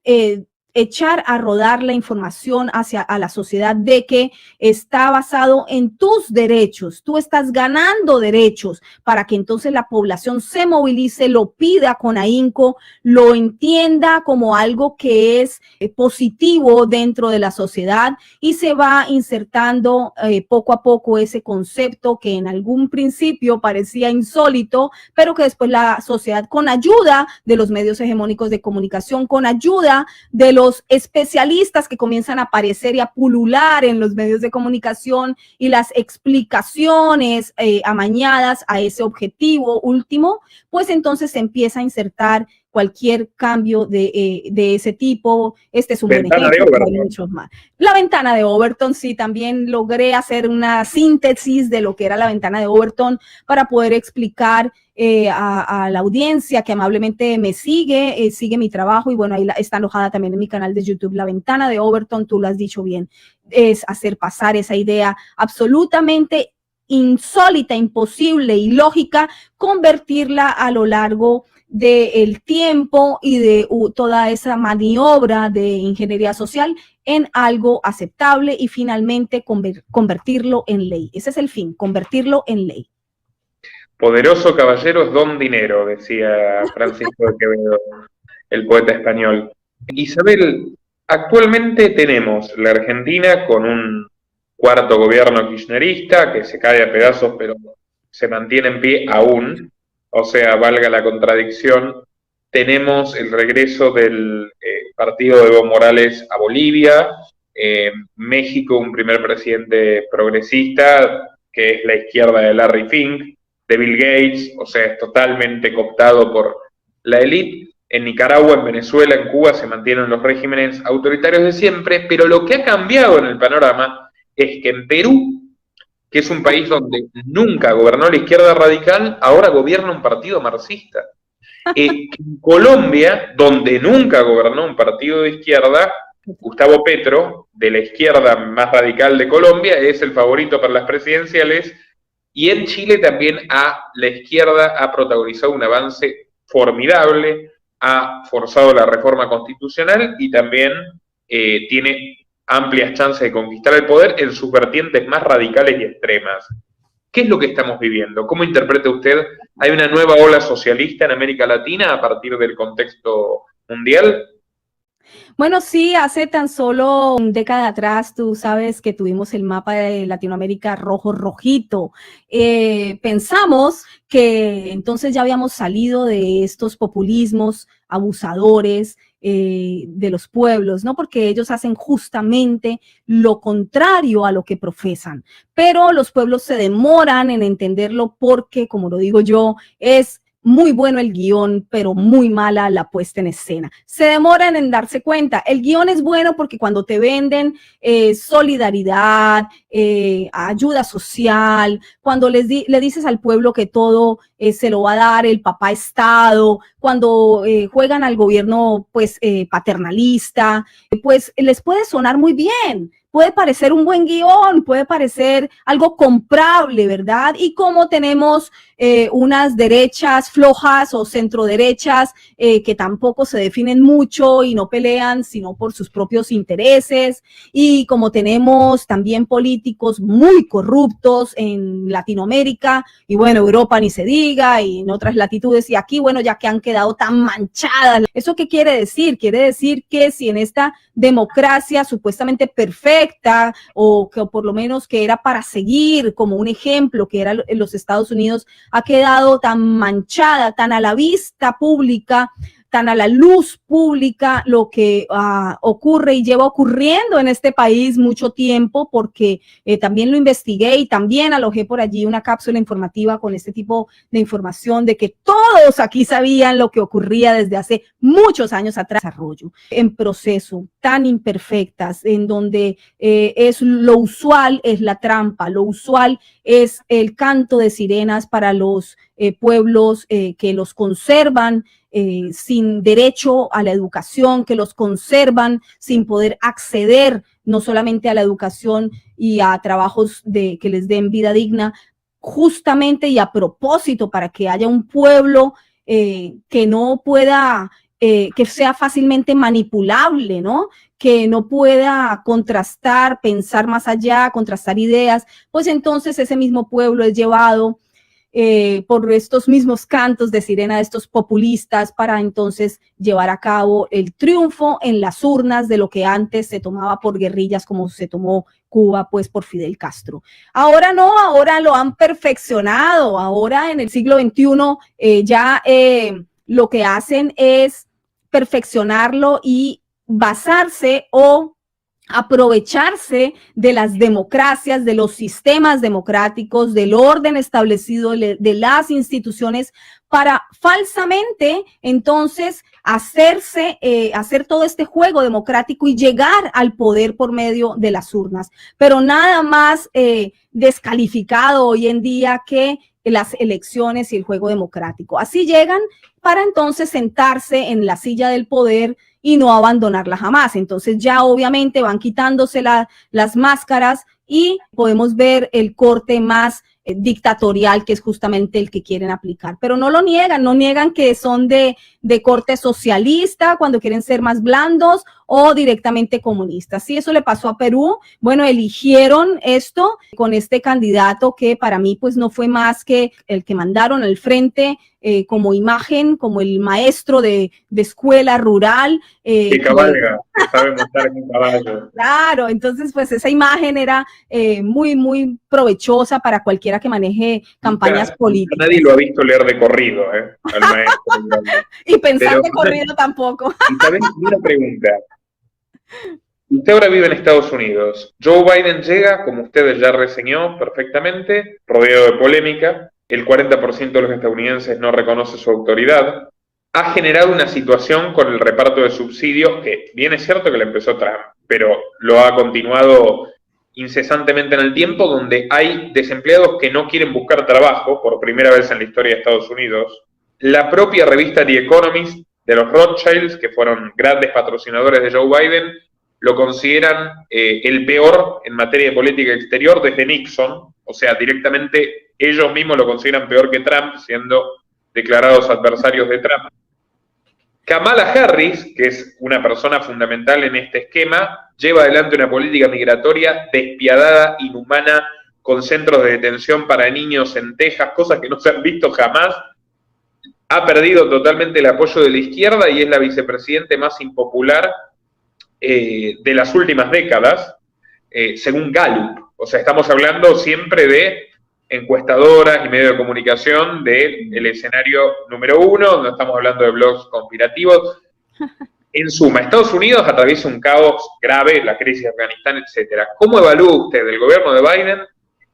echar a rodar la información hacia a la sociedad de que está basado en tus derechos, tú estás ganando derechos para que entonces la población se movilice, lo pida con ahínco, lo entienda como algo que es positivo dentro de la sociedad y se va insertando poco a poco ese concepto que en algún principio parecía insólito, pero que después la sociedad, con ayuda de los medios hegemónicos de comunicación, con ayuda de los especialistas que comienzan a aparecer y a pulular en los medios de comunicación y las explicaciones amañadas a ese objetivo último, pues entonces se empieza a insertar cualquier cambio de ese tipo. Este es un buen ejemplo, pero hay muchos más. La ventana de Overton, sí, también logré hacer una síntesis de lo que era la ventana de Overton para poder explicar a la audiencia que amablemente me sigue, sigue mi trabajo y bueno, ahí está alojada también en mi canal de YouTube. La ventana de Overton, tú lo has dicho bien, es hacer pasar esa idea absolutamente insólita, imposible, ilógica, convertirla a lo largo del tiempo y de toda esa maniobra de ingeniería social en algo aceptable y finalmente convertirlo en ley. Ese es el fin, convertirlo en ley. Poderoso caballero es don dinero, decía Francisco de Quevedo, el poeta español. Isabel, actualmente tenemos la Argentina con un cuarto gobierno kirchnerista que se cae a pedazos, pero se mantiene en pie aún. O sea, valga la contradicción, tenemos el regreso del partido de Evo Morales a Bolivia, México, un primer presidente progresista, que es la izquierda de Larry Fink, de Bill Gates, o sea, es totalmente cooptado por la élite. En Nicaragua, en Venezuela, en Cuba se mantienen los regímenes autoritarios de siempre, pero lo que ha cambiado en el panorama es que en Perú, que es un país donde nunca gobernó la izquierda radical, ahora gobierna un partido marxista. En Colombia, donde nunca gobernó un partido de izquierda, Gustavo Petro, de la izquierda más radical de Colombia, es el favorito para las presidenciales, y en Chile también la izquierda ha protagonizado un avance formidable, ha forzado la reforma constitucional y también tiene amplias chances de conquistar el poder en sus vertientes más radicales y extremas. ¿Qué es lo que estamos viviendo? ¿Cómo interpreta usted? ¿Hay una nueva ola socialista en América Latina a partir del contexto mundial? Bueno, sí, hace tan solo una década atrás, tú sabes que tuvimos el mapa de Latinoamérica rojito. Pensamos que entonces ya habíamos salido de estos populismos abusadores de los pueblos, ¿no? Porque ellos hacen justamente lo contrario a lo que profesan. Pero los pueblos se demoran en entenderlo porque, como lo digo yo, es muy bueno el guión, pero muy mala la puesta en escena. Se demoran en darse cuenta. El guión es bueno porque cuando te venden solidaridad, ayuda social, cuando le dices al pueblo que todo se lo va a dar el papá Estado, cuando juegan al gobierno pues paternalista, pues les puede sonar muy bien. Puede parecer un buen guión, puede parecer algo comprable, ¿verdad? Y como tenemos unas derechas flojas o centroderechas que tampoco se definen mucho y no pelean sino por sus propios intereses, y como tenemos también políticos muy corruptos en Latinoamérica, y bueno, Europa ni se diga, y en otras latitudes, y aquí, bueno, ya que han quedado tan manchadas. ¿Eso qué quiere decir? Quiere decir que si en esta democracia supuestamente perfecta, o que por lo menos que era para seguir como un ejemplo, que era en los Estados Unidos, ha quedado tan manchada, tan a la vista pública, tan a la luz pública lo que ocurre y lleva ocurriendo en este país mucho tiempo, porque también lo investigué y también alojé por allí una cápsula informativa con este tipo de información de que todos aquí sabían lo que ocurría desde hace muchos años atrás. Desarrollo en proceso, tan imperfectas, en donde es lo usual es la trampa, lo usual es el canto de sirenas para los pueblos que los conservan sin derecho a la educación, que los conservan sin poder acceder no solamente a la educación y a trabajos que les den vida digna, justamente y a propósito para que haya un pueblo que no pueda, que sea fácilmente manipulable, ¿no? Que no pueda contrastar, pensar más allá, contrastar ideas, pues entonces ese mismo pueblo es llevado por estos mismos cantos de sirena de estos populistas para entonces llevar a cabo el triunfo en las urnas de lo que antes se tomaba por guerrillas, como se tomó Cuba pues por Fidel Castro. Ahora no, ahora lo han perfeccionado, ahora en el siglo XXI lo que hacen es perfeccionarlo y basarse o aprovecharse de las democracias, de los sistemas democráticos, del orden establecido, de las instituciones, para falsamente entonces hacer todo este juego democrático y llegar al poder por medio de las urnas. Pero nada más descalificado hoy en día que las elecciones y el juego democrático. Así llegan para entonces sentarse en la silla del poder y no abandonarla jamás. Entonces ya obviamente van quitándose las máscaras y podemos ver el corte más dictatorial, que es justamente el que quieren aplicar. Pero no lo niegan, no niegan que son de corte socialista cuando quieren ser más blandos o directamente comunistas. Sí, eso le pasó a Perú. Bueno, eligieron esto con este candidato que para mí pues no fue más que el que mandaron al frente como imagen, como el maestro de escuela rural. Que cabalga, que sabe montar en un caballo. Claro, entonces pues esa imagen era muy, muy provechosa para cualquiera que maneje campañas políticas. Nadie lo ha visto leer de corrido, al maestro. Y pensar de corrido tampoco. Y también una pregunta. Usted ahora vive en Estados Unidos. Joe Biden llega, como usted ya reseñó perfectamente, rodeado de polémica. El 40% de los estadounidenses no reconoce su autoridad. Ha generado una situación con el reparto de subsidios que bien es cierto que le empezó Trump, pero lo ha continuado incesantemente en el tiempo, donde hay desempleados que no quieren buscar trabajo por primera vez en la historia de Estados Unidos. La propia revista The Economist de los Rothschilds, que fueron grandes patrocinadores de Joe Biden, lo consideran el peor en materia de política exterior desde Nixon. O sea, directamente ellos mismos lo consideran peor que Trump, siendo declarados adversarios de Trump. Kamala Harris, que es una persona fundamental en este esquema, lleva adelante una política migratoria despiadada, inhumana, con centros de detención para niños en Texas, cosas que no se han visto jamás. Ha perdido totalmente el apoyo de la izquierda y es la vicepresidente más impopular de las últimas décadas, según Gallup. O sea, estamos hablando siempre de encuestadoras y medios de comunicación del escenario número uno, no estamos hablando de blogs conspirativos. En suma, Estados Unidos atraviesa un caos grave, la crisis de Afganistán, etcétera. ¿Cómo evalúa usted el gobierno de Biden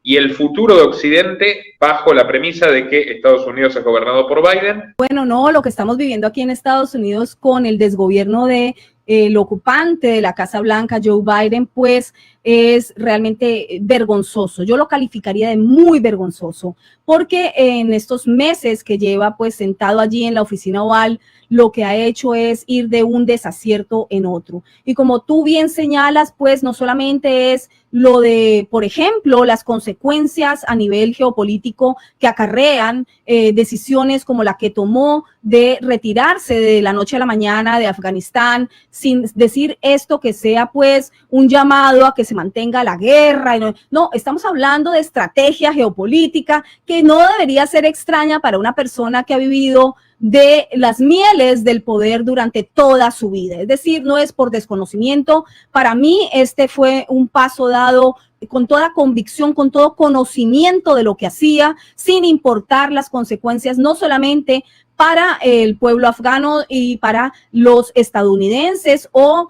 y el futuro de Occidente bajo la premisa de que Estados Unidos es gobernado por Biden? Bueno, no, lo que estamos viviendo aquí en Estados Unidos con el desgobierno de el ocupante de la Casa Blanca, Joe Biden, pues es realmente vergonzoso. Yo lo calificaría de muy vergonzoso, porque en estos meses que lleva pues sentado allí en la oficina oval, lo que ha hecho es ir de un desacierto en otro. Y como tú bien señalas, pues no solamente es lo de, por ejemplo, las consecuencias a nivel geopolítico que acarrean decisiones como la que tomó de retirarse de la noche a la mañana de Afganistán, sin decir esto que sea pues un llamado a que se mantenga la guerra. No, estamos hablando de estrategia geopolítica que no debería ser extraña para una persona que ha vivido de las mieles del poder durante toda su vida. Es decir, no es por desconocimiento. Para mí, este fue un paso dado con toda convicción, con todo conocimiento de lo que hacía, sin importar las consecuencias, no solamente para el pueblo afgano y para los estadounidenses o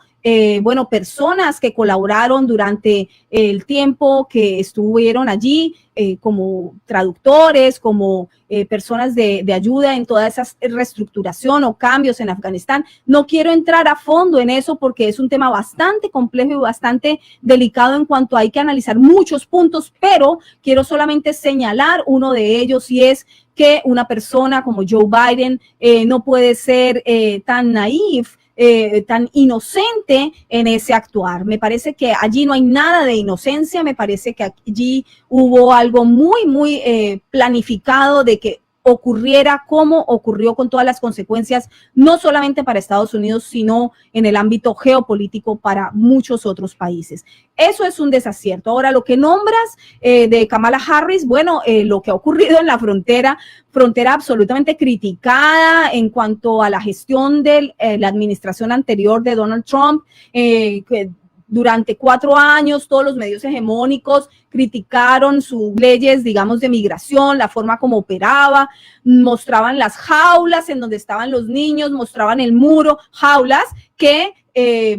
bueno, personas que colaboraron durante el tiempo que estuvieron allí como traductores, como personas de ayuda en toda esa reestructuración o cambios en Afganistán. No quiero entrar a fondo en eso porque es un tema bastante complejo y bastante delicado en cuanto hay que analizar muchos puntos, pero quiero solamente señalar uno de ellos y es que una persona como Joe Biden no puede ser tan naif, tan inocente en ese actuar. Me parece que allí no hay nada de inocencia, me parece que allí hubo algo muy planificado de que ocurriera como ocurrió con todas las consecuencias, no solamente para Estados Unidos, sino en el ámbito geopolítico para muchos otros países. Eso es un desacierto. Ahora, lo que nombras de Kamala Harris, bueno, lo que ha ocurrido en la frontera absolutamente criticada en cuanto a la gestión de la administración anterior de Donald Trump, que durante 4 años todos los medios hegemónicos criticaron sus leyes, digamos, de migración, la forma como operaba, mostraban las jaulas en donde estaban los niños, mostraban el muro, jaulas que,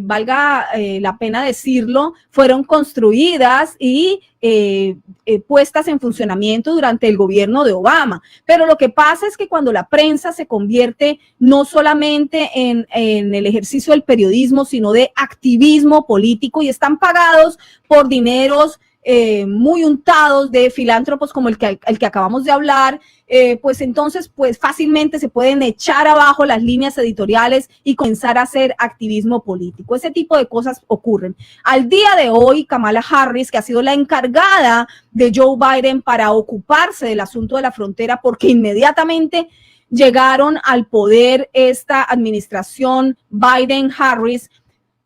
valga la pena decirlo, fueron construidas y puestas en funcionamiento durante el gobierno de Obama. Pero lo que pasa es que cuando la prensa se convierte no solamente en el ejercicio del periodismo, sino de activismo político y están pagados por dineros muy untados de filántropos como el que acabamos de hablar, pues entonces pues fácilmente se pueden echar abajo las líneas editoriales y comenzar a hacer activismo político. Ese tipo de cosas ocurren. Al día de hoy, Kamala Harris, que ha sido la encargada de Joe Biden para ocuparse del asunto de la frontera, porque inmediatamente llegaron al poder esta administración Biden-Harris,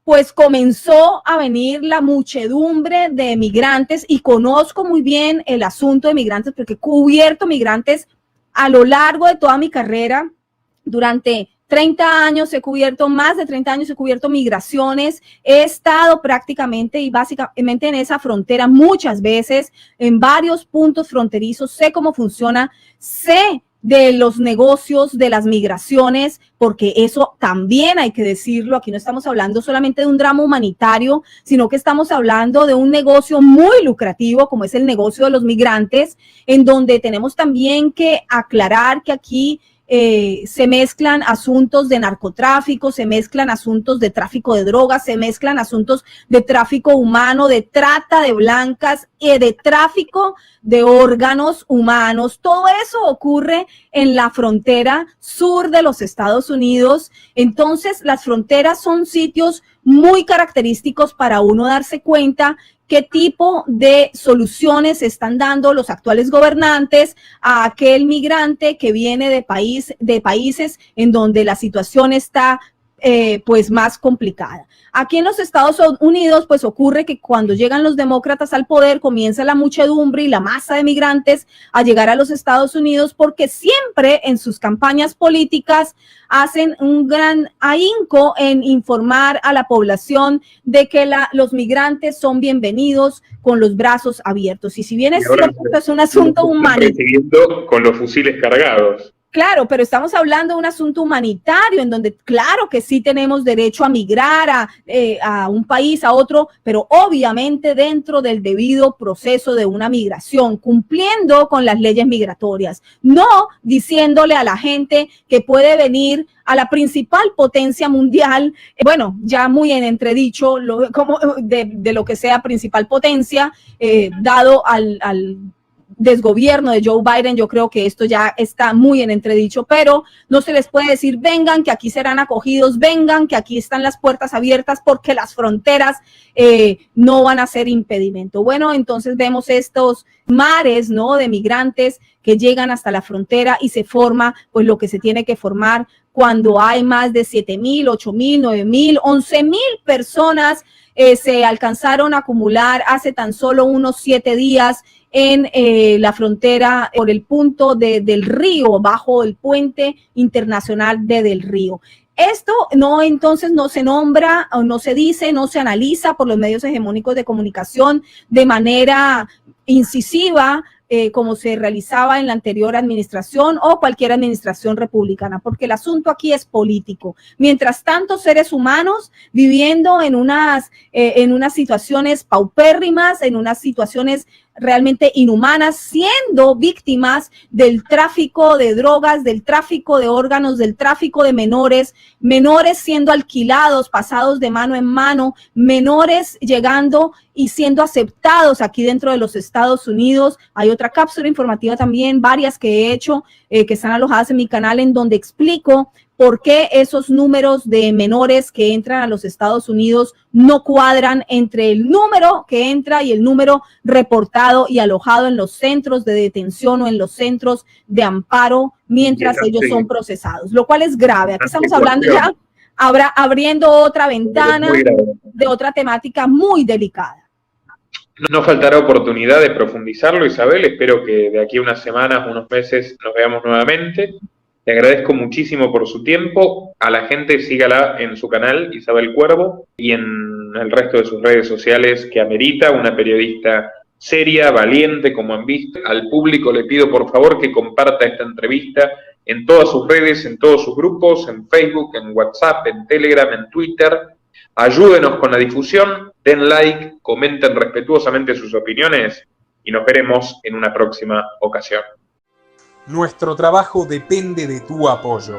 pues comenzó a venir la muchedumbre de migrantes y conozco muy bien el asunto de migrantes porque he cubierto migrantes a lo largo de toda mi carrera. Durante 30 años he cubierto, más de 30 años he cubierto migraciones, he estado prácticamente y básicamente en esa frontera muchas veces, en varios puntos fronterizos, sé cómo funciona, sé de los negocios, de las migraciones, porque eso también hay que decirlo, aquí no estamos hablando solamente de un drama humanitario, sino que estamos hablando de un negocio muy lucrativo, como es el negocio de los migrantes, en donde tenemos también que aclarar que aquí se mezclan asuntos de narcotráfico, se mezclan asuntos de tráfico de drogas, se mezclan asuntos de tráfico humano, de trata de blancas y de tráfico de órganos humanos. Todo eso ocurre en la frontera sur de los Estados Unidos. Entonces, las fronteras son sitios muy característicos para uno darse cuenta qué tipo de soluciones están dando los actuales gobernantes a aquel migrante que viene de países en donde la situación está pues más complicada. Aquí en los Estados Unidos pues ocurre que cuando llegan los demócratas al poder comienza la muchedumbre y la masa de migrantes a llegar a los Estados Unidos porque siempre en sus campañas políticas hacen un gran ahínco en informar a la población de que los migrantes son bienvenidos con los brazos abiertos. Y si bien es cierto que es un asunto humano, recibiendo con los fusiles cargados. Claro, pero estamos hablando de un asunto humanitario en donde claro que sí tenemos derecho a migrar a un país, a otro, pero obviamente dentro del debido proceso de una migración, cumpliendo con las leyes migratorias, no diciéndole a la gente que puede venir a la principal potencia mundial, bueno, ya muy en entredicho de lo que sea principal potencia, dado al desgobierno de Joe Biden. Yo creo que esto ya está muy en entredicho, pero no se les puede decir vengan, que aquí serán acogidos, vengan, que aquí están las puertas abiertas, porque las fronteras no van a ser impedimento. Bueno, entonces vemos estos mares, ¿no?, de migrantes que llegan hasta la frontera y se forma pues lo que se tiene que formar cuando hay más de 7.000, 8.000, 9.000, 11.000 personas se alcanzaron a acumular hace tan solo unos 7 días en la frontera por el punto del río, bajo el puente internacional de Del Río. Esto no, entonces no se nombra, o no se dice, no se analiza por los medios hegemónicos de comunicación de manera incisiva, como se realizaba en la anterior administración o cualquier administración republicana, porque el asunto aquí es político. Mientras tantos seres humanos viviendo en unas situaciones paupérrimas, en unas situaciones realmente inhumanas, siendo víctimas del tráfico de drogas, del tráfico de órganos, del tráfico de menores siendo alquilados, pasados de mano en mano, menores llegando y siendo aceptados aquí dentro de los Estados Unidos. Hay otra cápsula informativa también, varias que he hecho, que están alojadas en mi canal, en donde explico por qué esos números de menores que entran a los Estados Unidos no cuadran entre el número que entra y el número reportado y alojado en los centros de detención o en los centros de amparo mientras ellos son procesados, lo cual es grave. Aquí estamos hablando ya, abriendo otra ventana de otra temática muy delicada. No faltará oportunidad de profundizarlo, Isabel. Espero que de aquí a unas semanas, unos meses, nos veamos nuevamente. Le agradezco muchísimo por su tiempo. A la gente sígala en su canal, Isabel Cuervo, y en el resto de sus redes sociales que amerita una periodista seria, valiente, como han visto. Al público le pido por favor que comparta esta entrevista en todas sus redes, en todos sus grupos, en Facebook, en WhatsApp, en Telegram, en Twitter. Ayúdenos con la difusión, den like, comenten respetuosamente sus opiniones y nos veremos en una próxima ocasión. Nuestro trabajo depende de tu apoyo.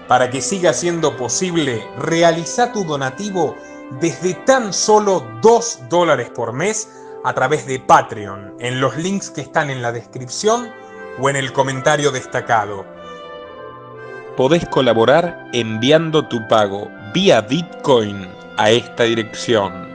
Para que siga siendo posible, realiza tu donativo desde tan solo $2 por mes a través de Patreon, en los links que están en la descripción o en el comentario destacado. Podés colaborar enviando tu pago vía Bitcoin a esta dirección.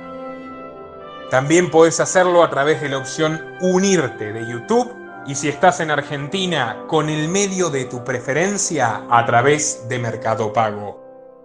También podés hacerlo a través de la opción Unirte de YouTube, y si estás en Argentina, con el medio de tu preferencia a través de Mercado Pago.